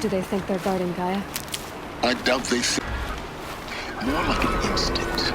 Do they think they're guarding Gaia? I doubt they see. More like an instinct,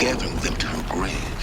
gathering them to her grave.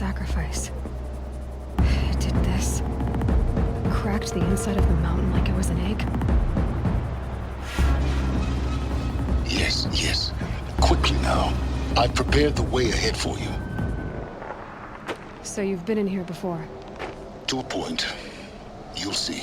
sacrifice. It did this. Cracked the inside of the mountain like it was an egg. Yes, yes. Quickly now. I've prepared the way ahead for you. So you've been in here before? To a point. You'll see.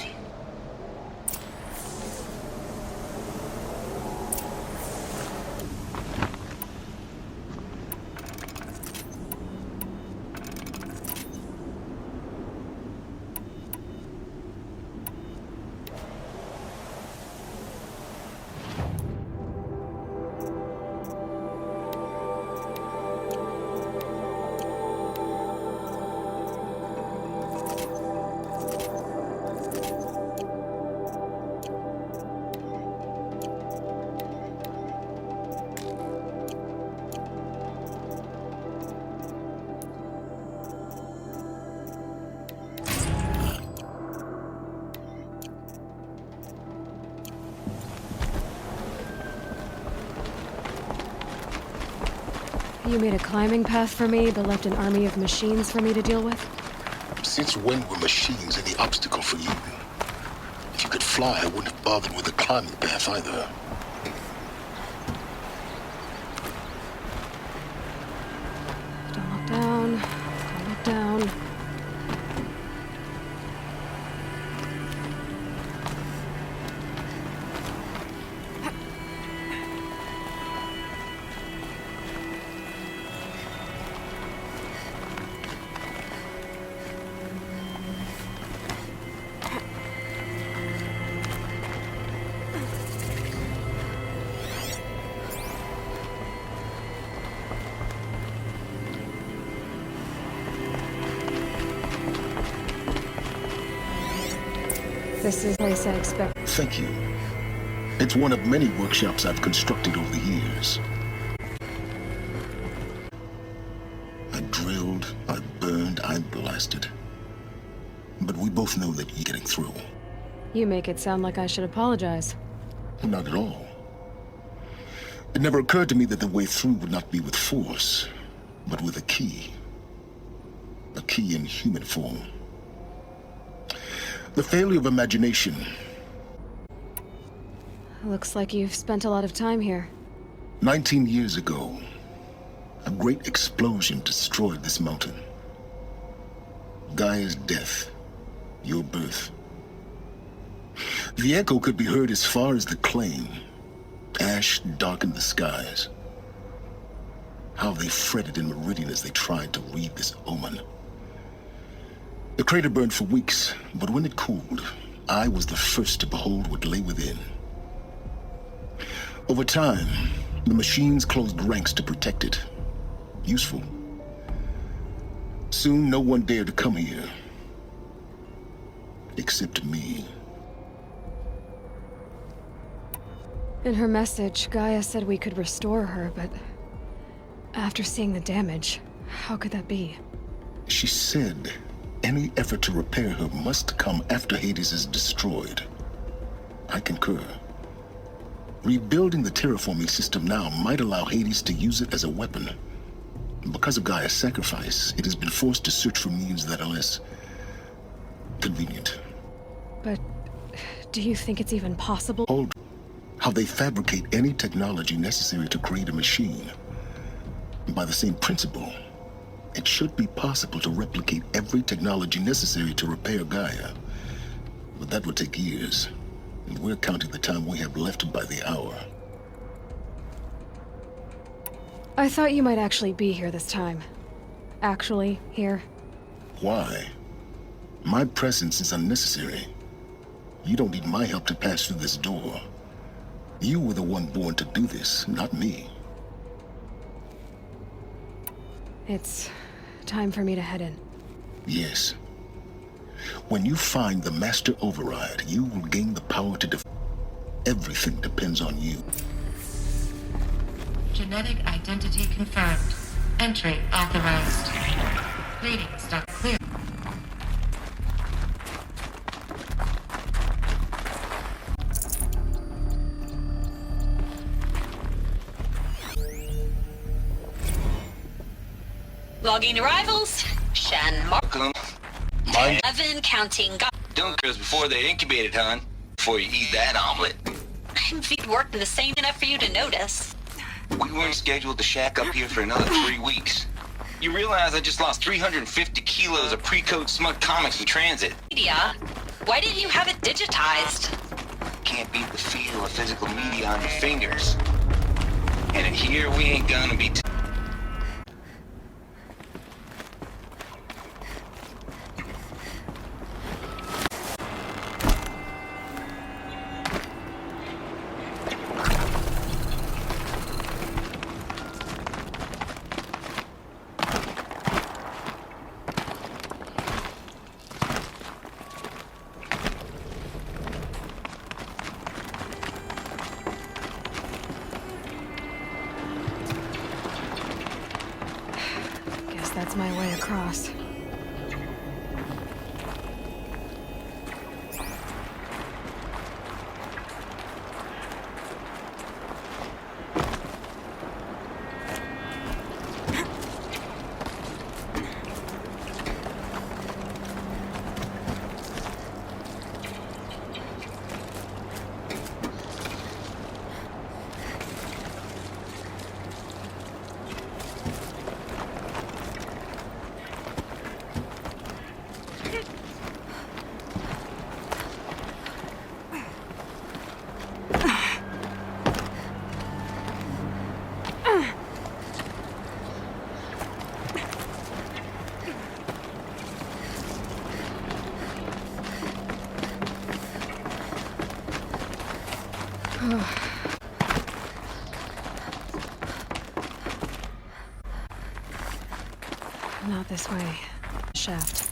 You made a climbing path for me, but left an army of machines for me to deal with? Since when were machines any obstacle for you? If you could fly, I wouldn't have bothered with a climbing path either. Don't look down. Don't look down. This is the place I expect. Thank you. It's one of many workshops I've constructed over the years. I drilled, I burned, I blasted. But we both know that you're getting through. You make it sound like I should apologize. Not at all. It never occurred to me that the way through would not be with force, but with a key. A key in human form. The failure of imagination. Looks like you've spent a lot of time here. 19 years ago, a great explosion destroyed this mountain. Gaia's death, your birth. The echo could be heard as far as the claim. Ash darkened the skies. How they fretted in meridian as they tried to read this omen. The crater burned for weeks, but when it cooled, I was the first to behold what lay within. Over time, the machines closed ranks to protect it. Useful. Soon, no one dared to come here. Except me. In her message, Gaia said we could restore her, but after seeing the damage, how could that be? She said any effort to repair her must come after Hades is destroyed. I concur. Rebuilding the terraforming system now might allow Hades to use it as a weapon. Because of Gaia's sacrifice, it has been forced to search for means that are less convenient. But do you think it's even possible? Hold. How they fabricate any technology necessary to create a machine. By the same principle, it should be possible to replicate every technology necessary to repair Gaia. But that would take years, and we're counting the time we have left by the hour. I thought you might actually be here this time. Actually, here. Why? My presence is unnecessary. You don't need my help to pass through this door. You were the one born to do this, not me. It's time for me to head in. Yes. When you find the Master Override, you will gain the power to defeat. Everything depends on you. Genetic identity confirmed. Entry authorized. Readings not clear. Logging arrivals. Jen. Welcome. Mind 11 counting. dunkers before they're incubated, hon. Before you eat that omelet. I'm working the same enough for you to notice. We weren't scheduled to shack up here for another 3 weeks. You realize I just lost 350 kilos of pre-code smug comics in transit. Media? Why didn't you have it digitized? Can't beat the feel of physical media on your fingers. And in here, we ain't gonna be... Guess that's my way across. Not this way. Shaft.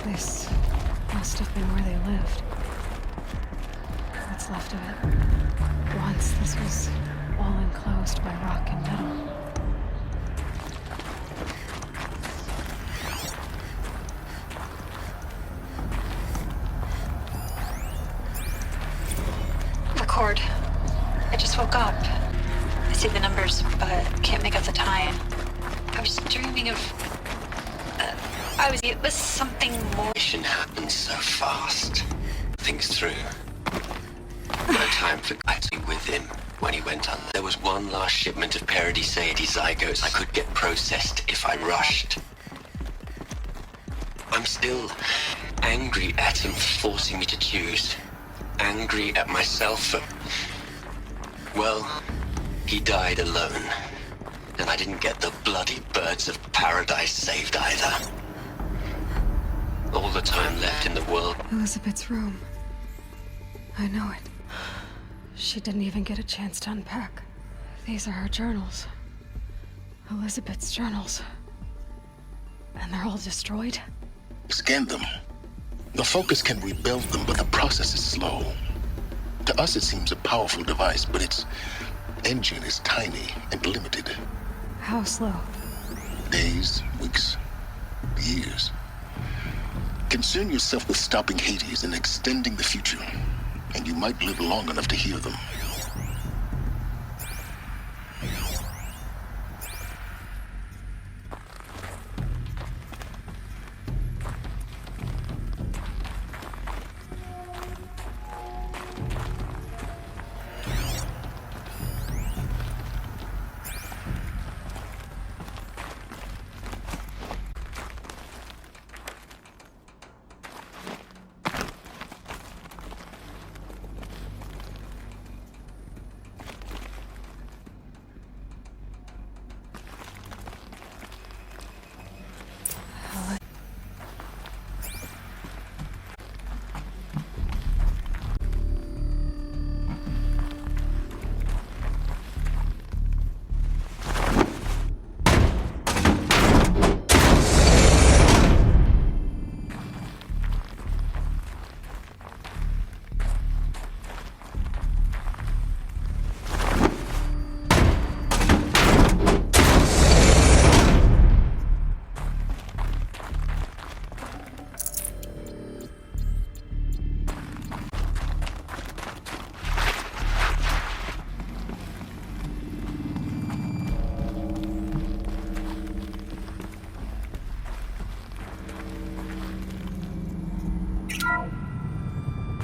This must have been where they lived. What's left of it. Once this was all enclosed by rock and metal. Record. I just woke up. I see the numbers, but can't make out the time. I was dreaming of... It was something more... Mission happens so fast. Things through. No time for I to be with him when he went under. There was one last shipment of parody seti zygotes I could get processed if I rushed. I'm still angry at him for forcing me to choose. Angry at myself for... Well, he died alone. And I didn't get the bloody birds of paradise saved either. All the time left in the world. Elizabeth's room. I know it. She didn't even get a chance to unpack. These are her journals. Elizabeth's journals. And they're all destroyed? Scan them. The Focus can rebuild them, but the process is slow. To us, it seems a powerful device, but its engine is tiny and limited. How slow? Days, weeks, years. Concern yourself with stopping Hades and extending the future, and you might live long enough to hear them.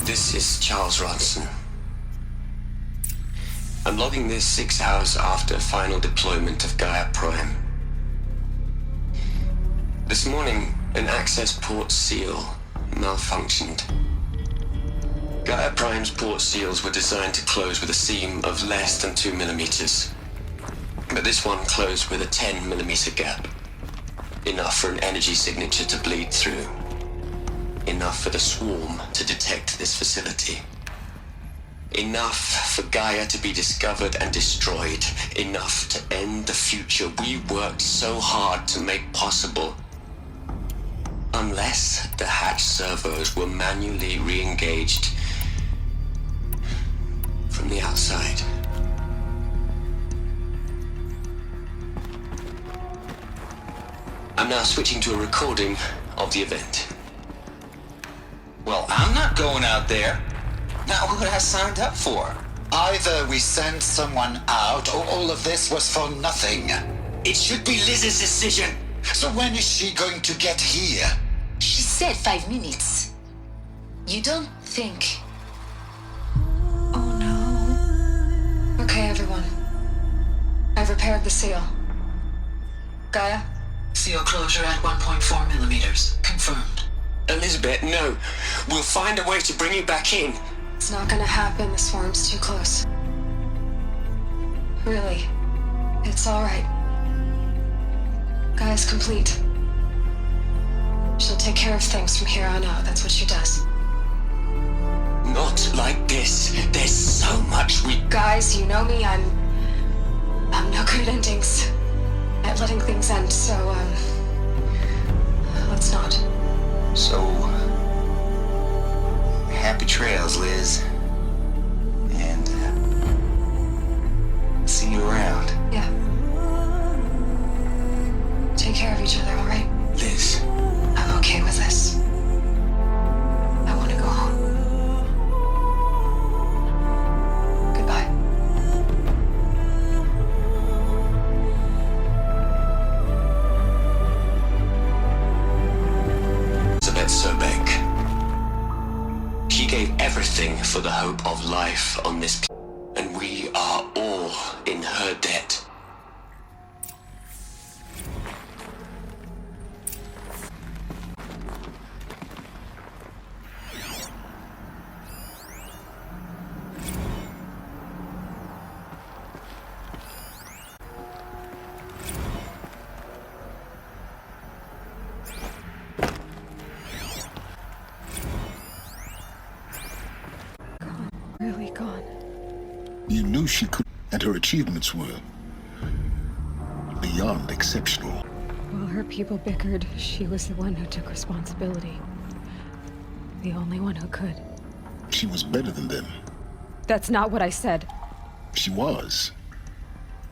This is Charles Ronson. I'm logging this 6 hours after final deployment of Gaia Prime. This morning, an access port seal malfunctioned. Gaia Prime's port seals were designed to close with a seam of less than 2 millimeters. But this one closed with a 10 millimeter gap. Enough for an energy signature to bleed through. Enough for the swarm to detect this facility. Enough for Gaia to be discovered and destroyed. Enough to end the future we worked so hard to make possible. Unless the hatch servos were manually re-engaged from the outside. I'm now switching to a recording of the event. Well, I'm not going out there. Not what I signed up for. Either we send someone out, or all of this was for nothing. It should be Liz's decision. So when is she going to get here? She said 5 minutes. You don't think... Oh no. Okay, everyone. I've repaired the seal. Gaia? Seal closure at 1.4 millimeters. Confirmed. Elizabeth, no. We'll find a way to bring you back in. It's not gonna happen. The swarm's too close. Really. It's alright. Gaia's complete. She'll take care of things from here on out. That's what she does. Not like this. There's so much we... Guys, you know me. I'm no good at endings. At letting things end, so, let's not. So, happy trails, Liz. And, see you around. Yeah. Take care of each other, alright? Liz. I'm okay with this. I want to go home. Goodbye. Elizabeth Sobek. She gave everything for the hope of life on this planet, and we are all in her debt. Really gone. You knew she could, and her achievements were beyond exceptional. While her people bickered, she was the one who took responsibility. The only one who could. She was better than them. That's not what I said. She was.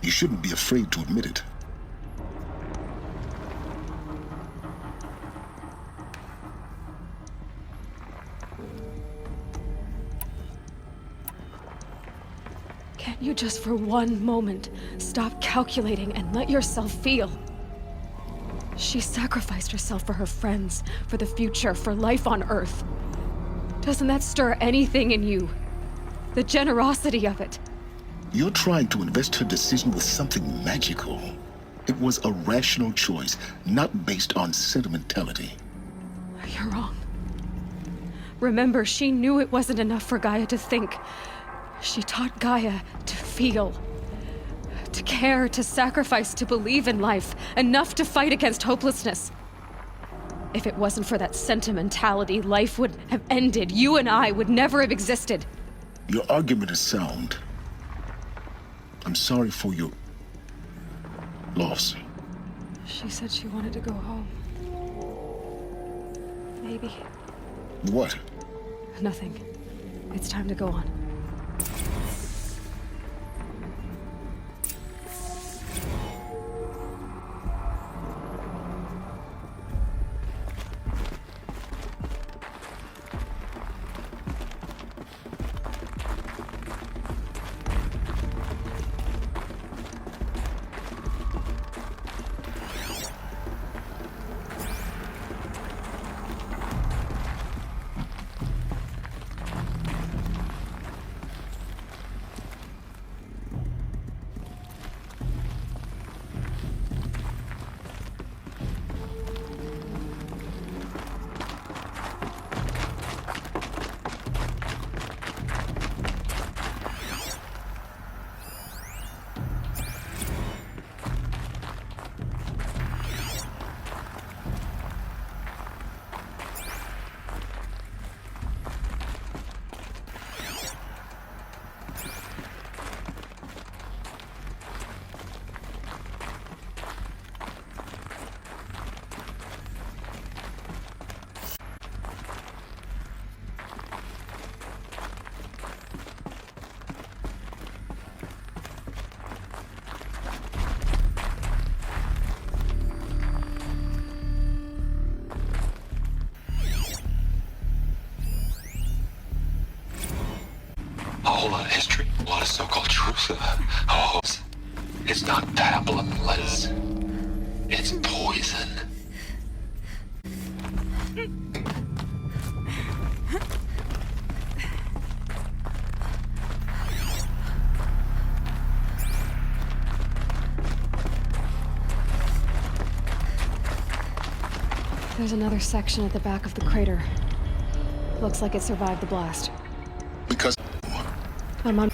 You shouldn't be afraid to admit it. Can't you just for one moment stop calculating and let yourself feel? She sacrificed herself for her friends, for the future, for life on Earth. Doesn't that stir anything in you? The generosity of it. You're trying to invest her decision with something magical. It was a rational choice, not based on sentimentality. You're wrong. Remember, she knew it wasn't enough for Gaia to think. She taught Gaia to feel, to care, to sacrifice, to believe in life, enough to fight against hopelessness. If it wasn't for that sentimentality, life would have ended. You and I would never have existed. Your argument is sound. I'm sorry for your loss. She said she wanted to go home. Maybe. What? Nothing. It's time to go on. whole lot of history, a lot of so-called truth. It's not pablum, Liz. It's poison. There's another section at the back of the crater. Looks like it survived the blast. Because I'm on.